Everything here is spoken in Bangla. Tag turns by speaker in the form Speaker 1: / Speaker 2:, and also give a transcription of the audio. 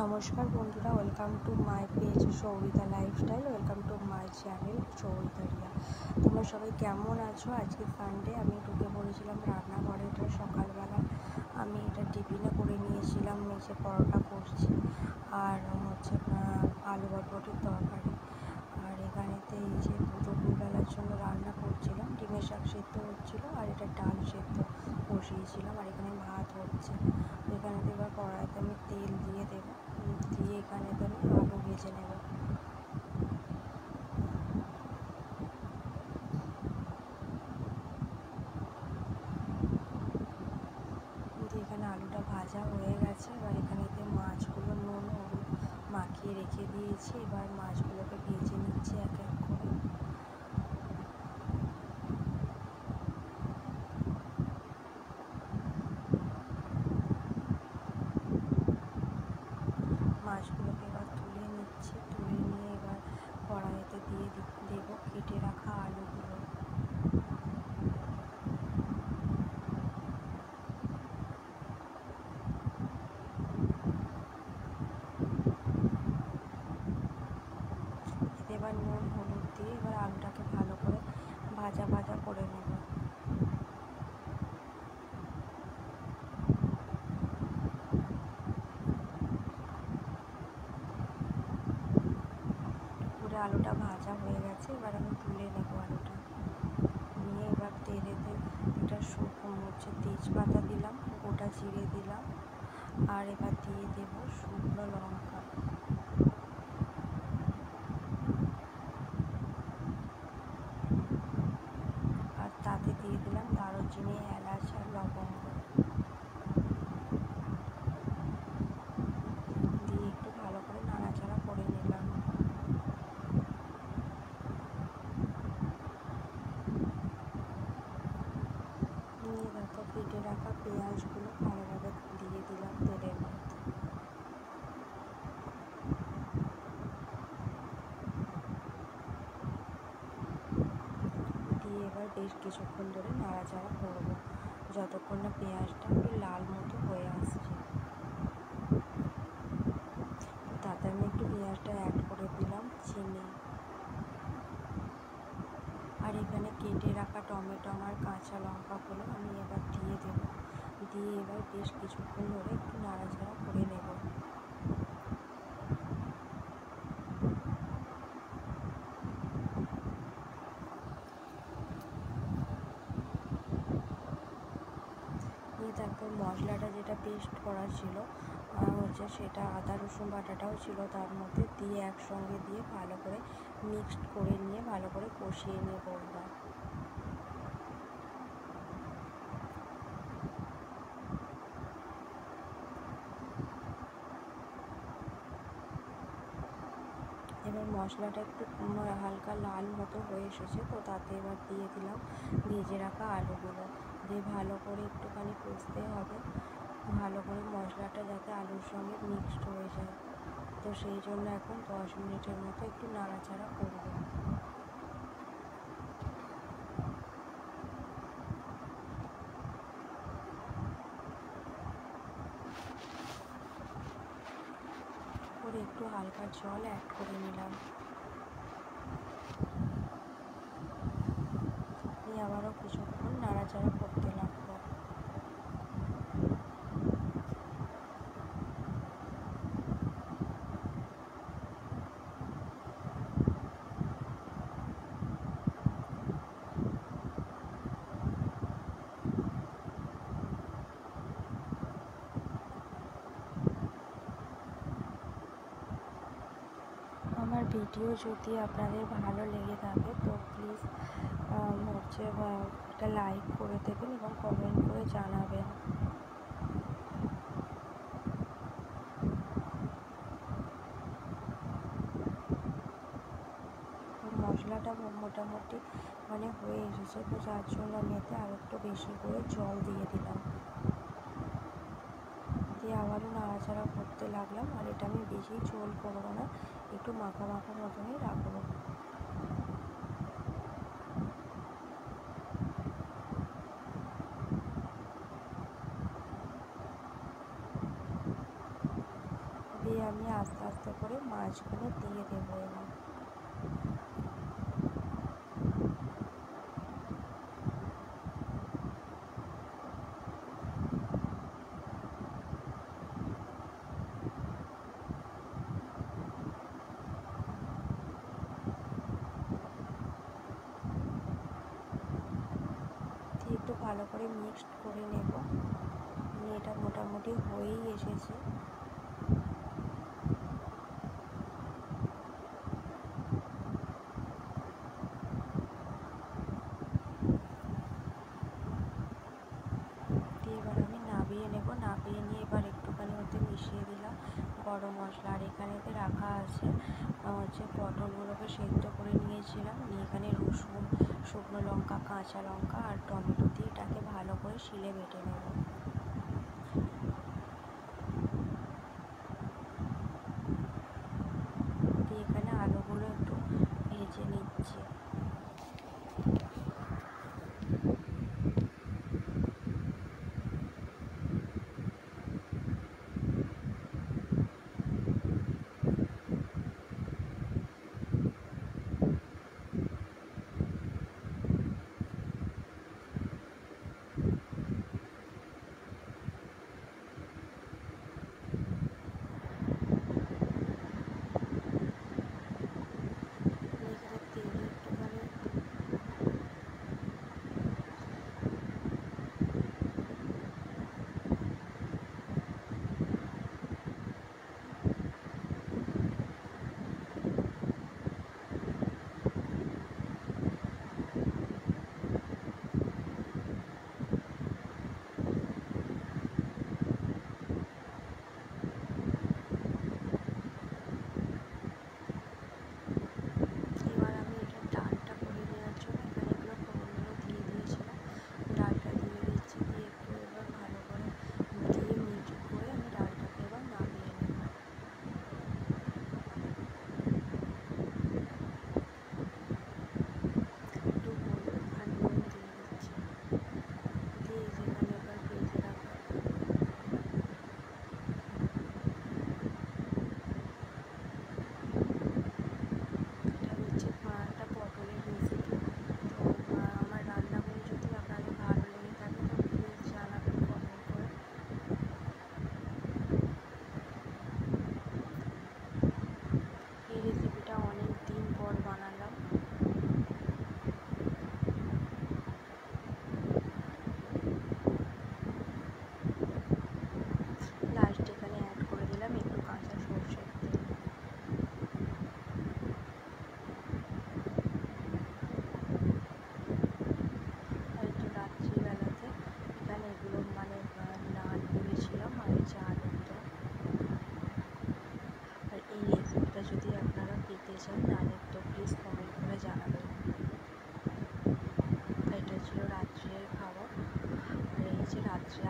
Speaker 1: নমস্কার বন্ধুরা, welcome to my page Sourita lifestyle. Welcome to my channel Sourita Riya. তোমরা সবাই কেমন আছো? আজকে সানডে, আমি ঢুকে পড়েছিলাম রান্নাঘরে। এটা সকালবেলা আমি এটা টিফিনে করে নিয়েছিলাম। নিচে পরোটা করছি আর আলু বরবটির তরকারি। আর এখানেতে এই যে দুপুরবেলার জন্য রান্না করছিলাম, ডিমের শাক সেদ্ধ হচ্ছিলো আর এটা ডাল সেদ্ধ বসিয়েছিলাম। আর এখানে ভাত হচ্ছে। এখানেতে এবার কড়াইতে আমি তেল দিয়ে দেবো, দিয়ে এখানেতে আমি আলু ভেজে নেব। দিয়ে এখানে আলুটা ভাজা হয়ে গেছে। এবার এখানেতে মাছগুলো নুন হলুদ মাখিয়ে রেখে দিয়েছি। এবার মাছগুলোকে ভেজে নিচ্ছি এক এক করে। মাছগুলোকে এবার তুলে নিচ্ছি, তুলে নিয়ে এবার কড়াইতে দিয়ে দেবো কেটে রাখা আলুগুলো। এবার নুন হলুদ দিয়ে এবার আলুটাকে ভালো করে ভাজা ভাজা করে নেব। পুরো আলুটা ভাজা হয়ে গেছে। এবার আমি তুলে নেব আলুটা নিয়ে। এবার তেলেতে একটা তেজপাতা দিলাম, গোটা জিরে দিলাম, আর এবার দিয়ে দেব শুকনো লঙ্কা। আর তাতে দিয়ে দিলাম দারুচিনি, এলাচ আর লবঙ্গ। দিয়ে একটু ভালো করে নাড়াচাড়া করে নিলাম। নিয়ে দেখো কেটে রাখা পেঁয়াজগুলো ভালোভাবে দিয়ে দিলাম তেলের মধ্যে। দিয়ে এবার বেশ কিছুক্ষণ ধরে নাড়াচাড়া করবো, যতক্ষণ না পেঁয়াজটা একটু লাল মতো হয়ে আসছে। তাতে আমি একটু পেঁয়াজটা অ্যাড করে দিলাম চিনি। আর এখানে কেটে রাখা টমেটো আর কাঁচা লঙ্কাগুলো আমি এবার দিয়ে দেবো। দিয়ে এবার বেশ কিছুক্ষণ ধরে একটু নাড়াচাড়া করে নেব। দিয়ে তারপর মশলাটা যেটা পেস্ট করা ছিল সেটা আদা রসুন বাটাটাও ছিল তার মধ্যে, দিয়ে একসঙ্গে দিয়ে ভালো করে মিক্সড করে নিয়ে ভালো করে কষিয়ে নিয়ে এবার। এবার মশলাটা একটু হালকা লাল মতো হয়ে এসেছে, তো তাতে এবার দিয়ে দিলাম ভেজে রাখা আলুগুলো। দিয়ে ভালো করে একটুখানি কষতে হবে, ভালো করে মশলাটা যাতে আলুর সঙ্গে মিক্সড হয়ে যায়। তো সেই জন্য এখন 10 মিনিটের মতো একটু নাড়াচাড়া করব। করে একটু হালকা জল অ্যাড করে নিলাম। নিয়ে আবারও কিছুক্ষণ নাড়াচাড়া করতে লাগবো। আমার ভিডিও যদি আপনাদের ভালো লেগে থাকে তো প্লিজ একটা লাইক করে দেবেন এবং কমেন্ট করে জানাবেন। মশলাটা মোটামুটি হয়ে এসেছে, তো যার জন্য আমি এতে আর একটু বেশি করে জল দিয়ে দিলাম। দিয়ে আবারও নাড়াচাড়া করতে লাগলাম। আর এটা আমি বেশি ঝোল করবো না, একটু মাখা মাখা মতনই রাখবো। দিয়ে আমি আস্তে আস্তে করে মাছগুলো দিয়ে দেবো এবার। একটু ভালো করে মিক্সড করে নেব। এটা মোটামুটি হয়েই এসেছে। এবার আমি নামিয়ে নেব। নামিয়ে নিয়ে এবার একটুখানি ওতে মিশিয়ে দিলাম গরম মশলা। আর এখানেতে রাখা আছে হচ্ছে পটলগুলোকে সেদ্ধ করে নিয়েছিলাম, নিয়ে এখানে রসুন, শুকনো লঙ্কা, কাঁচা লঙ্কা আর টমেটো দিয়ে এটাকে ভালো করে শিলে বেটে নেব। দিয়ে এখানে আলুগুলো একটু ভেজে নিচ্ছি। যদি আপনারা পেতে চান তাহলে তো প্লিজ কমেন্ট করে জানাবেন। এটা ছিল রাত্রের খাবার। আর এই যে রাত্রে